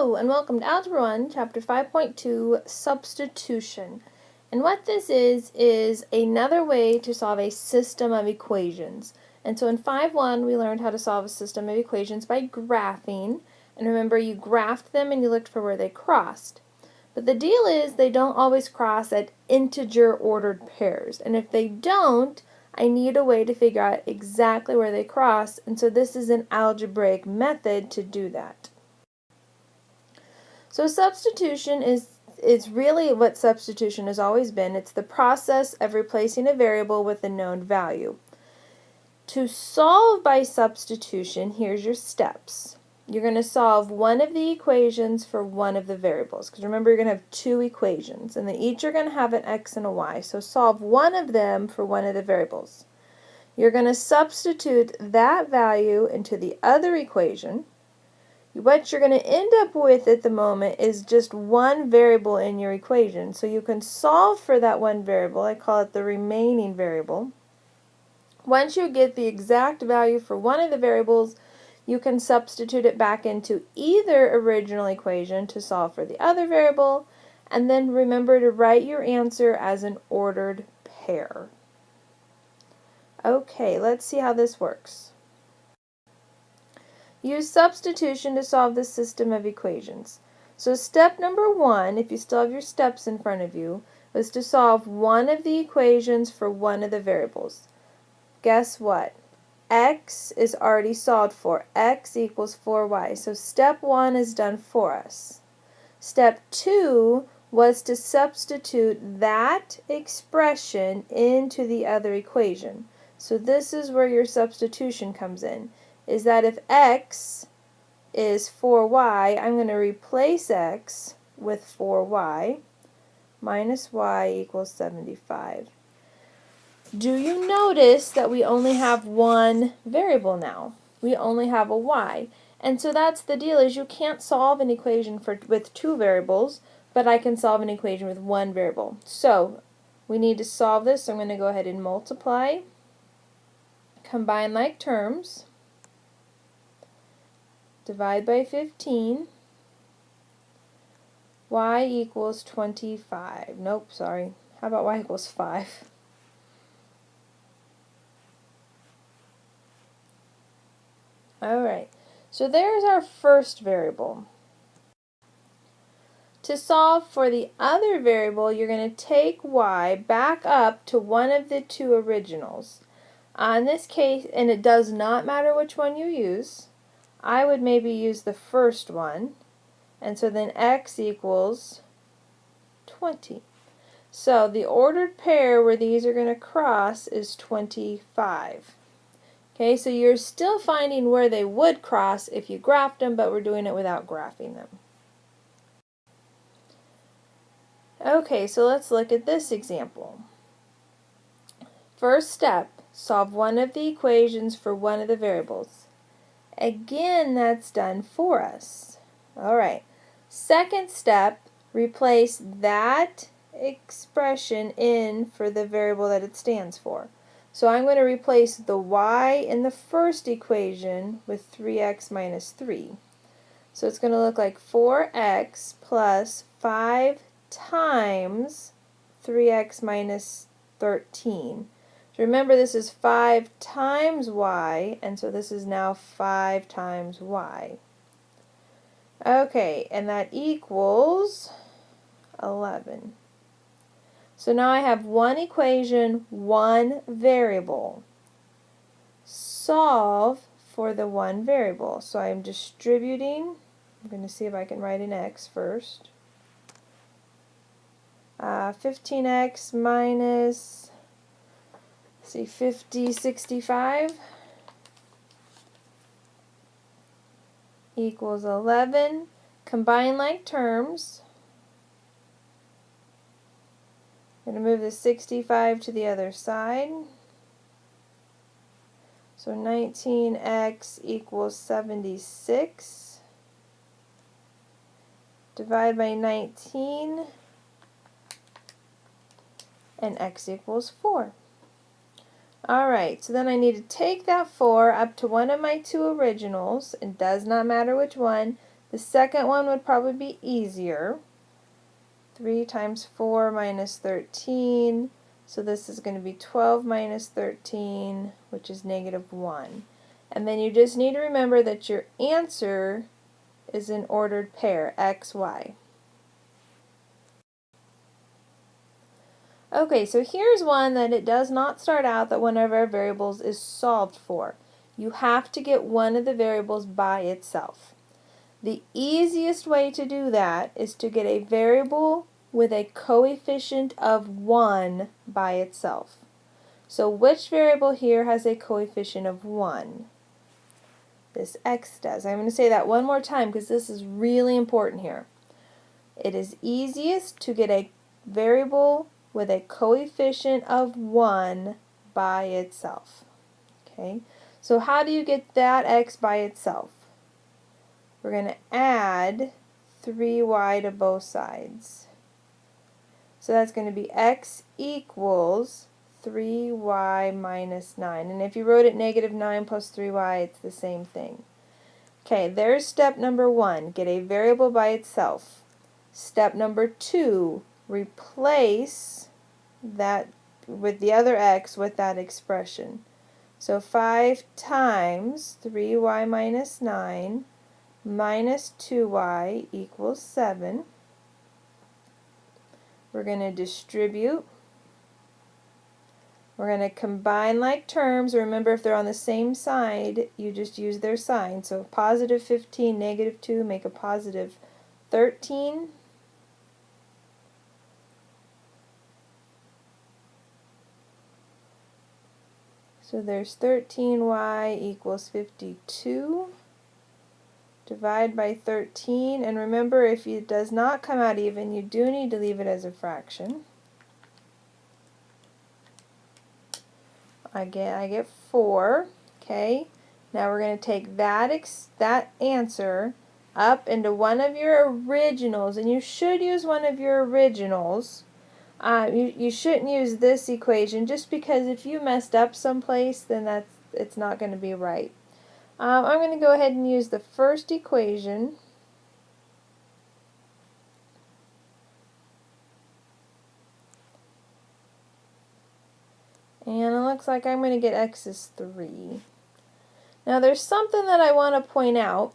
Hello and welcome to Algebra 1, Chapter 5.2, Substitution. And what this is another way to solve a system of equations. And so in 5.1 we learned how to solve a system of equations by graphing. And remember, you graphed them and you looked for where they crossed. But the deal is they don't always cross at integer ordered pairs. And if they don't, I need a way to figure out exactly where they cross. And so this is an algebraic method to do that. So substitution is really what substitution has always been. It's the process of replacing a variable with a known value. To solve by substitution, here's your steps. You're going to solve one of the equations for one of the variables. Because remember, you're going to have two equations, and they each are going to have an x and a y. So solve one of them for one of the variables. You're going to substitute that value into the other equation. What you're going to end up with at the moment is just one variable in your equation. So you can solve for that one variable. I call it the remaining variable. Once you get the exact value for one of the variables, you can substitute it back into either original equation to solve for the other variable, and then remember to write your answer as an ordered pair. Okay, let's see how this works. Use substitution to solve the system of equations. So step number 1, if you still have your steps in front of you, was to solve one of the equations for one of the variables. Guess what? X is already solved for. X equals 4y. So step 1 is done for us. Step 2 was to substitute that expression into the other equation. So this is where your substitution comes in. Is that if x is 4y, I'm going to replace x with 4y minus y equals 75. Do you notice that we only have one variable now? We only have a y. And so that's the deal, is you can't solve an equation with two variables, but I can solve an equation with one variable. So we need to solve this, so I'm going to go ahead and multiply, combine like terms, divide by 15, y equals 25. Nope, sorry. How about y equals 5? Alright, so there's our first variable. To solve for the other variable, you're going to take y back up to one of the two originals. In this case, and it does not matter which one you use, I would maybe use the first one, and so then x equals 20. So the ordered pair where these are going to cross is 25. Okay, so you're still finding where they would cross if you graphed them, but we're doing it without graphing them. Okay, so let's look at this example. First step, solve one of the equations for one of the variables. Again, that's done for us. Alright, second step, replace that expression in for the variable that it stands for. So I'm going to replace the y in the first equation with 3x minus 3. So it's going to look like 4x plus 5 times 3x minus 13. Remember, this is 5 times y, and so this is now 5 times y. Okay, and that equals 11. So now I have one equation, one variable. Solve for the one variable. So I'm distributing. I'm going to see if I can write an x first. 15x minus 65 equals 11. Combine like terms. I'm going to move the 65 to the other side. So 19x equals 76. Divide by 19, and x equals 4. Alright, so then I need to take that 4 up to one of my two originals. It does not matter which one. The second one would probably be easier. 3 times 4 minus 13. So this is going to be 12 minus 13, which is negative 1. And then you just need to remember that your answer is an ordered pair, x, y. Okay, so here's one that it does not start out that one of our variables is solved for. You have to get one of the variables by itself. The easiest way to do that is to get a variable with a coefficient of 1 by itself. So which variable here has a coefficient of 1? This x does. I'm going to say that one more time because this is really important here. It is easiest to get a variable with a coefficient of 1 by itself. Okay, so how do you get that x by itself? We're going to add 3y to both sides. So that's going to be x equals 3y minus 9. And if you wrote it negative 9 plus 3y, it's the same thing. Okay, there's step number 1. Get a variable by itself. Step number 2, replace that with the other x with that expression. So 5 times 3y minus 9 minus 2y equals 7. We're going to distribute. We're going to combine like terms. Remember, if they're on the same side, you just use their sign. So positive 15, negative 2 make a positive 13. So there's 13y equals 52. Divide by 13, and remember, if it does not come out even, you do need to leave it as a fraction. I get 4. Okay, now we're going to take that answer up into one of your originals, and you should use one of your originals. You shouldn't use this equation just because if you messed up someplace, then it's not going to be right. I'm going to go ahead and use the first equation. And it looks like I'm going to get x is 3. Now there's something that I want to point out.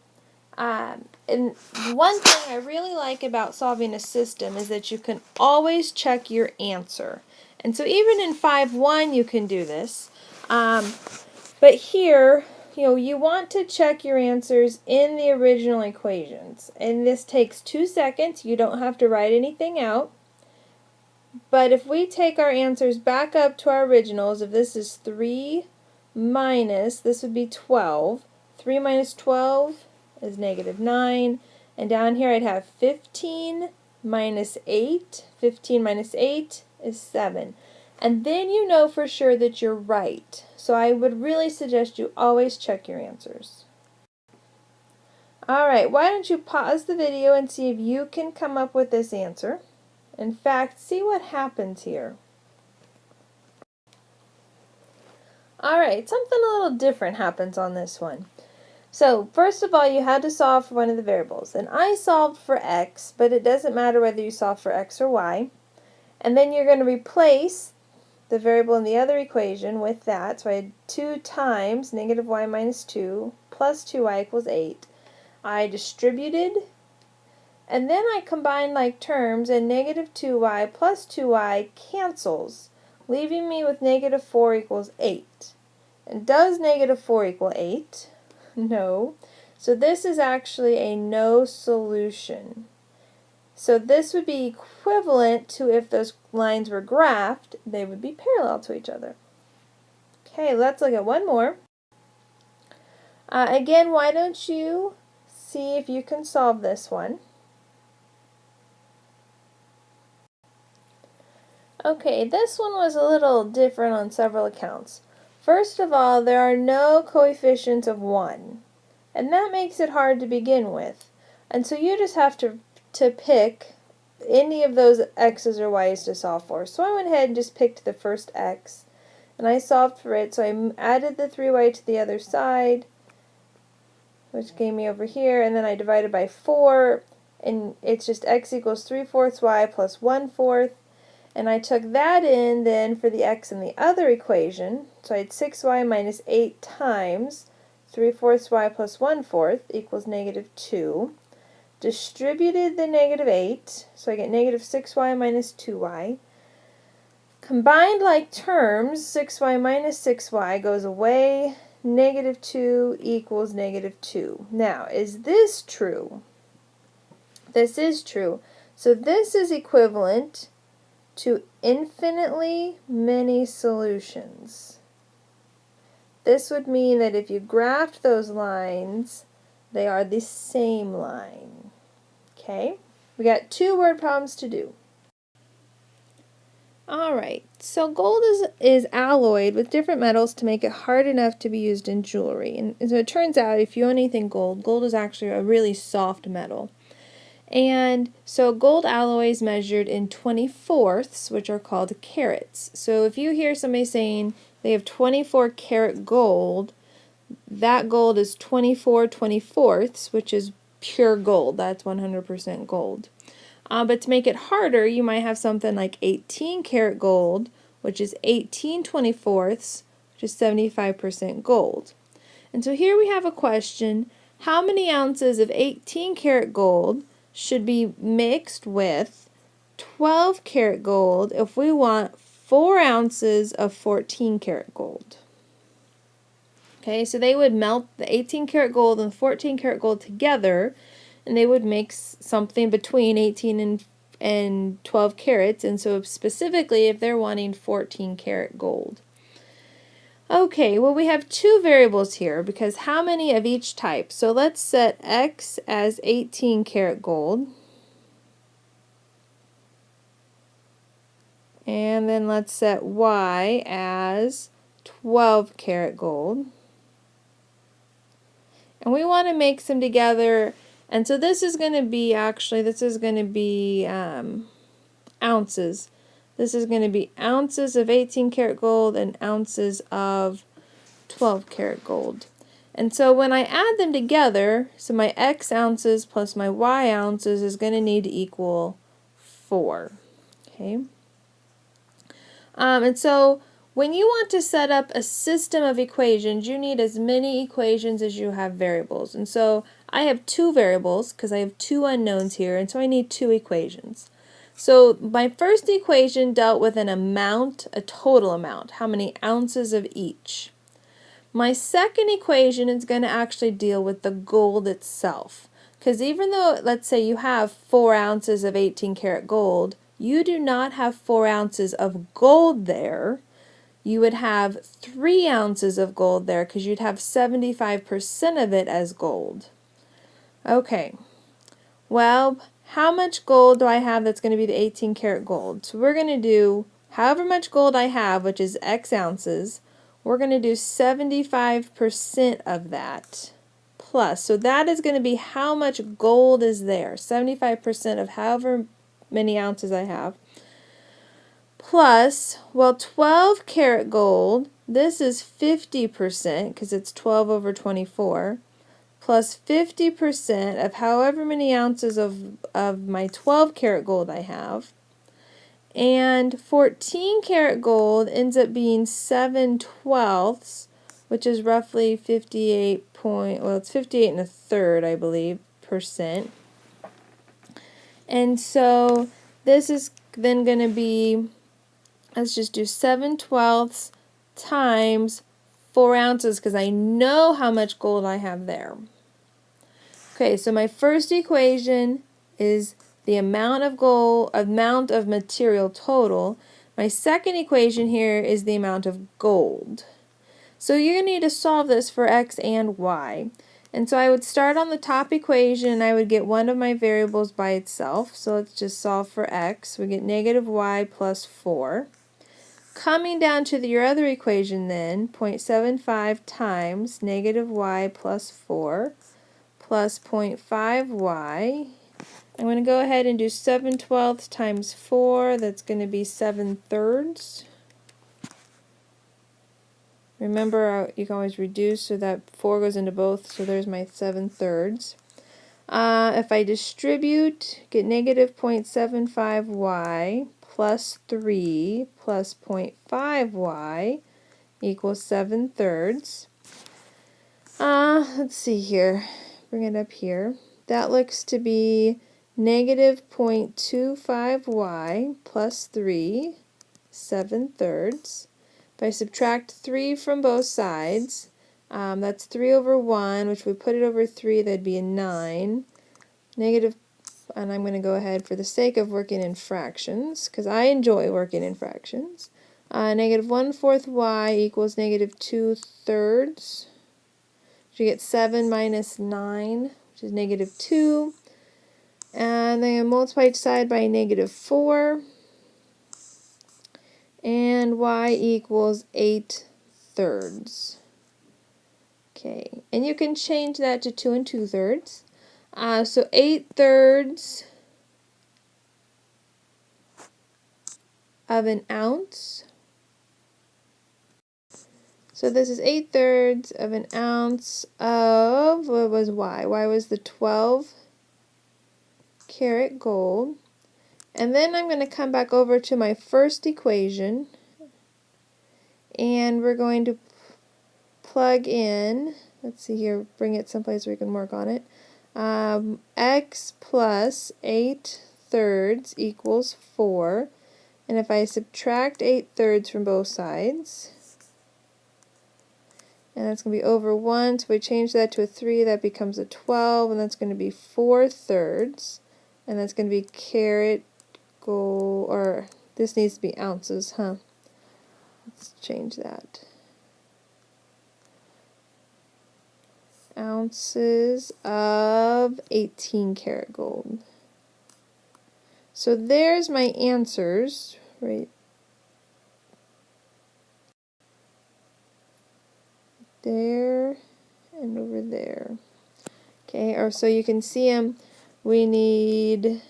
And one thing I really like about solving a system is that you can always check your answer. And so even in 5-1 you can do this. But here, you want to check your answers in the original equations. And this takes 2 seconds. You don't have to write anything out. But if we take our answers back up to our originals, if this is 3 minus, this would be 12. 3 minus 12 is negative 9. And down here I'd have 15 minus 8. 15 minus 8 is 7. And then you know for sure that you're right. So I would really suggest you always check your answers. Alright, why don't you pause the video and see if you can come up with this answer. In fact, see what happens here. Alright, something a little different happens on this one. So, first of all, you had to solve for one of the variables. And I solved for x, but it doesn't matter whether you solve for x or y. And then you're going to replace the variable in the other equation with that. So I had 2 times negative y minus 2 plus 2y equals 8. I distributed, and then I combined like terms, and negative 2y plus 2y cancels, leaving me with negative 4 equals 8. And does negative 4 equal 8? No. So this is actually a no solution. So this would be equivalent to if those lines were graphed, they would be parallel to each other. Okay, let's look at one more. Again, why don't you see if you can solve this one. Okay, this one was a little different on several accounts. First of all, there are no coefficients of 1, and that makes it hard to begin with. And so you just have to pick any of those x's or y's to solve for. So I went ahead and just picked the first x, and I solved for it. So I added the 3y to the other side, which gave me over here, and then I divided by 4, and it's just x equals 3/4 y plus 1/4, and I took that in then for the x in the other equation, so I had 6y minus 8 times 3/4 y plus 1/4 equals -2. Distributed the -8, so I get -6y minus 2y. Combined like terms, 6y minus 6y goes away, -2 equals -2. Now, is this true? This is true. So this is equivalent to infinitely many solutions. This would mean that if you graphed those lines, they are the same line. Okay? We got 2 word problems to do. Alright, so gold is alloyed with different metals to make it hard enough to be used in jewelry. And so it turns out if you own anything gold, gold is actually a really soft metal. And so gold alloy is measured in 24ths, which are called carats. So if you hear somebody saying they have 24 karat gold, that gold is 24 24ths, which is pure gold. That's 100% gold. But to make it harder, you might have something like 18 karat gold, which is 18 24ths, which is 75% gold. And so here we have a question: how many ounces of 18 karat gold should be mixed with 12 karat gold if we want 4 ounces of 14 karat gold? Okay, so they would melt the 18 karat gold and 14 karat gold together, and they would mix something between 18 and 12 carats, and so specifically if they're wanting 14 karat gold. Okay, well we have 2 variables here because how many of each type? So let's set x as 18 karat gold, and then let's set y as 12 karat gold. And we want to mix them together, and so this is going to be ounces. This is going to be ounces of 18 karat gold and ounces of 12 karat gold. And so when I add them together, so my x ounces plus my y ounces is going to need to equal 4. Okay. And so when you want to set up a system of equations, you need as many equations as you have variables. And so I have 2 variables because I have 2 unknowns here, and so I need 2 equations. So my first equation dealt with an amount, a total amount, how many ounces of each. My second equation is going to actually deal with the gold itself. Because even though, let's say you have 4 ounces of 18 karat gold, you do not have 4 ounces of gold there. You would have 3 ounces of gold there because you'd have 75% of it as gold. Okay, well, how much gold do I have that's going to be the 18 karat gold? So we're going to do however much gold I have, which is x ounces, we're going to do 75% of that plus. So that is going to be how much gold is there, 75% of however many ounces I have. Plus, well, 12 karat gold, this is 50% because it's 12 over 24, plus 50% of however many ounces of my 12 karat gold I have. And 14 karat gold ends up being 7/12, which is roughly 58 it's 58 1/3, I believe, percent. And so this is then going to be, let's just do 7/12 times 4 ounces because I know how much gold I have there. Okay, so my first equation is the amount of material total. My second equation here is the amount of gold. So you're going to need to solve this for x and y. And so I would start on the top equation and I would get one of my variables by itself. So let's just solve for x. We get -y plus 4. Coming down to your other equation then, 0.75 times -y plus 4 plus 0.5y. I'm going to go ahead and do 7/12 times 4. That's going to be 7/3. Remember, you can always reduce so that 4 goes into both, so there's my 7/3. If I distribute, get negative 0.75y plus 3 plus 0.5y equals 7/3. Let's see here. Bring it up here. That looks to be negative 0.25y plus 3, 7/3. If I subtract 3 from both sides, that's 3 over 1, which we put it over 3, that'd be a 9. Negative, and I'm going to go ahead for the sake of working in fractions, because I enjoy working in fractions. Negative 1/4 y equals negative 2/3. So you get 7 minus 9, which is negative 2. And then I multiply each side by negative 4. And y equals 8/3. Okay, and you can change that to 2 2/3. So 8/3 of an ounce. So this is 8/3 of an ounce of, what was y? Y was the 12 karat gold. And then I'm going to come back over to my first equation, and we're going to plug in, let's see here, bring it someplace where we can work on it. X plus 8/3 equals 4. And if I subtract 8/3 from both sides, and that's going to be over 1, so if we change that to a 3, that becomes a 12, and that's going to be 4/3. And that's going to be karat gold, or this needs to be ounces, huh? Let's change that. Ounces of 18 karat gold. So there's my answers, right there and over there. Okay, or so you can see them. We need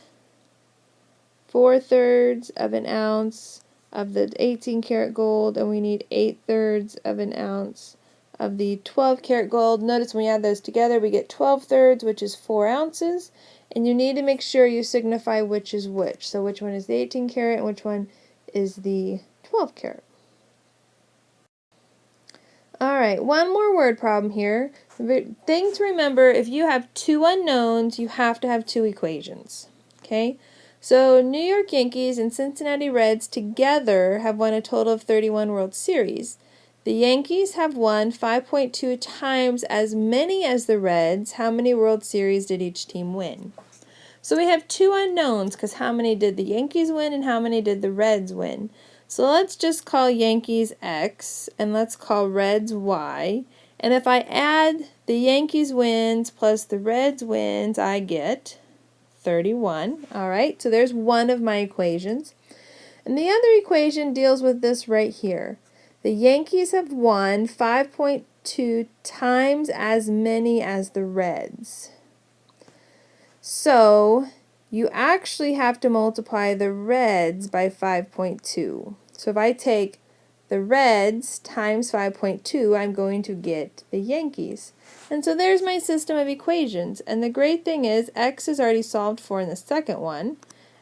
4/3 of an ounce of the 18 karat gold, and we need 8/3 of an ounce of the 12 karat gold. Notice when we add those together, we get 12/3, which is 4 ounces. And you need to make sure you signify which is which. So which one is the 18 karat and which one is the 12 karat. Alright, one more word problem here. Thing to remember, if you have 2 unknowns, you have to have 2 equations. Okay? So New York Yankees and Cincinnati Reds together have won a total of 31 World Series. The Yankees have won 5.2 times as many as the Reds. How many World Series did each team win? So we have 2 unknowns, because how many did the Yankees win and how many did the Reds win? So let's just call Yankees X, and let's call Reds Y. And if I add the Yankees wins plus the Reds wins, I get 31. Alright, so there's one of my equations. And the other equation deals with this right here. The Yankees have won 5.2 times as many as the Reds. So you actually have to multiply the Reds by 5.2. So if I take the Reds times 5.2, I'm going to get the Yankees. And so there's my system of equations. And the great thing is X is already solved for in the second one.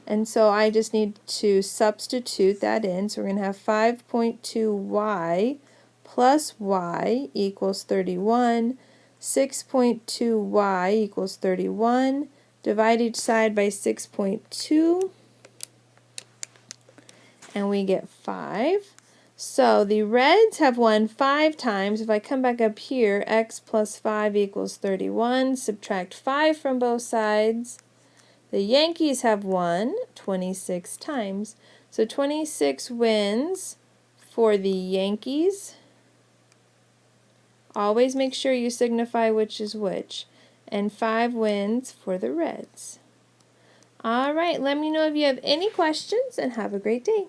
And so I just need to substitute that in. So we're going to have 5.2y plus y equals 31. 6.2y equals 31. Divide each side by 6.2. And we get 5. So the Reds have won 5 times. If I come back up here, x plus 5 equals 31. Subtract 5 from both sides. The Yankees have won 26 times. So 26 wins for the Yankees. Always make sure you signify which is which. And 5 wins for the Reds. All right, let me know if you have any questions, and have a great day.